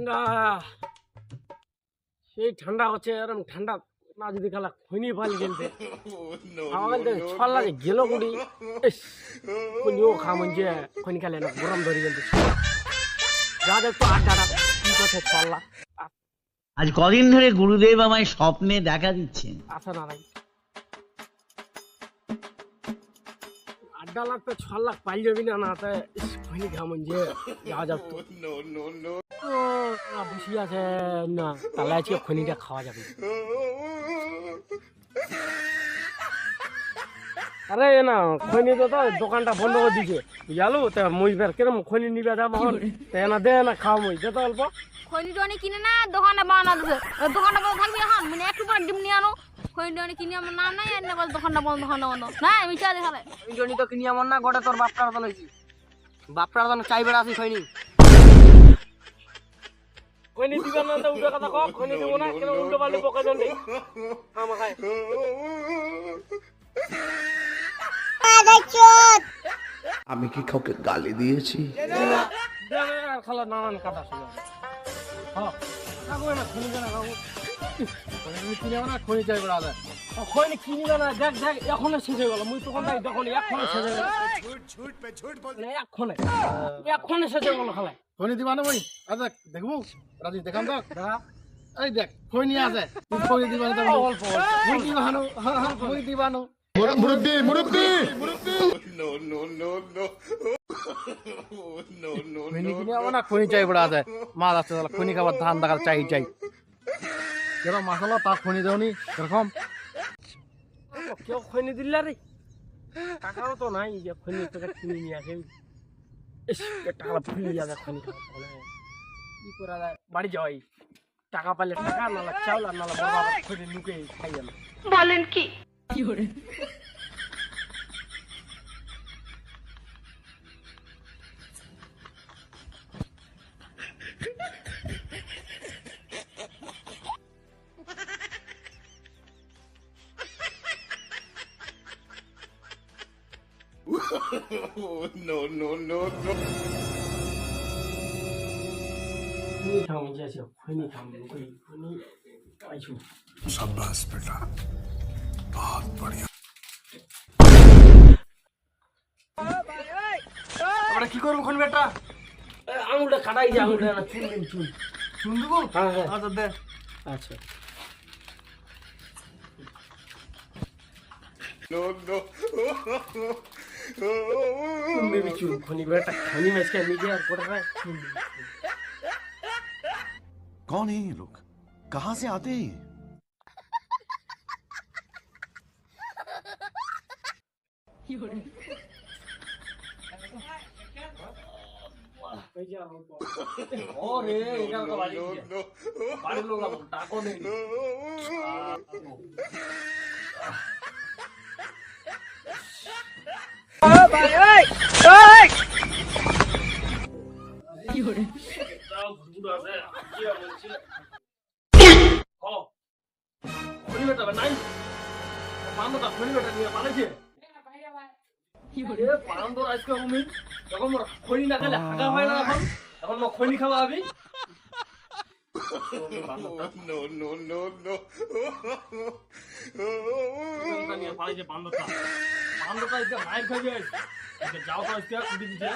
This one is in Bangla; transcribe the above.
ঠান্ডা সেই ঠান্ডা হচ্ছে এরকম ঠান্ডা না যদি খালা খৈনি পালি খেলতে আমার ছল লাগে গেল গুড়ি খৈনিও খামন যে খৈনি খেলে না গরম ধরে খেলতে যা দেখতো আড্ডাটা কি করছে ছল্লা আজ কদিন ধরে গুরুদেব আমায় স্বপ্নে দেখা দিচ্ছেন। আচ্ছা না নাই আড্ডা লাগতো 6 লাখ পাইল যাবি না না তাই খৈনি খামন যে যাওয়া যাক তো বেশি আছে না তাহলে আজকে খৈনিটা খাওয়া যাবে। আরে না খৈনি তো দোকানটা বন্ধ করে দিছে বুঝালু তা মুই বের কিরম খৈনি নিবে যাবো তাই না দে না খাও মুই যেতে অল্প খৈনি টনি কিনে না দোকানে বানা দিছে দোকানটা বন্ধ থাকবে এখন মানে একটু পরে ডিম নিয়ে আনো খৈনি টনি কিনে আমার নাম নাই আর না বল দোকানটা বন্ধ না আমি চা দেখালে খৈনি টনি তো কিনি আমার না গোটা তোর বাপটার তো লইছি বাপটার তো চাইবে আসি খৈনি খৈনি দিবা না তো উল্টো কথা কও খৈনি দিব না কেন উল্টো পাল্টি বকা দেন নেই আমা খায় আমি কি কাউকে গালি দিয়েছি? খালা নানান কথা শুনে হ্যাঁ কাকু না খৈনি না কাকু খৈনি কিনে না খৈনি চাই বড় আদা খৈনি কিনে না দেখ দেখ এখনো শেষ হয়ে গেল মুই তখন তাই যখন এখনো শেষ হয়ে গেল ঝুট পে ঝুট বল এখনো শেষ হয়ে গেল খালা খৈনি দিবা না ভাই আচ্ছা দেখবো রাজি দেখাম তো এই দেখ খৈনি আছে তুই খৈনি দিবা না অল্প মুই দিবানো মুই দিবানো মুরব্বি মুরব্বি খৈনি কিনে আমার না খৈনি চাই বড় আছে মাছ আছে খৈনি খাবার ধান দাকাল চাই যেরকম মশলা তা খৈনি দেওনি এরকম কেউ খৈনি দিল রে টাকাও তো নাই যে খৈনি টাকা কিনে নিয়ে আসে টাকা ফুলে যাবে খৈনি খাওয়া কি করা যায় বাড়ি যাওয়াই টাকা পাইলে টাকা নালা চাউল আর নালা বড় বাবা খৈনি লুকে খাই গেল বলেন কি কি করে no. खैनी खाऊं जैसे खैनी खाऊं कोई खैनी आइछु शाबाश बेटा बहुत बढ़िया আমরা কি করব খৈনি বেটা আঙুলটা কাটাই যা আঙুলটা না চুন শুন দেবো হ্যাঁ হ্যাঁ আচ্ছা দে আচ্ছা no चुन बेबी चुन खैनी बेटा खैनी में इसका मीडिया कोड़ा है कौन है ये लोग कहाँ से आते हैं अरे इधर तो बाजी बाड़ी लोग टाको नहीं ভাই ওই ওই কি করে তাও ঘুরঘুর আছে কি বলছে ও খনি বেটা নাই পান্দটা খনি বেটা নিয়ে পালাইছে কি করে পান্দর আজকে আমি যখন মোর খনি না খেলে হাগা হয় না এখন মোর খনি খাওয়া আমি no পালাইছে পান্দটা পান্দটা আজকে মাইর খাবে আজকে যাও তো আজকে উঠে দিছে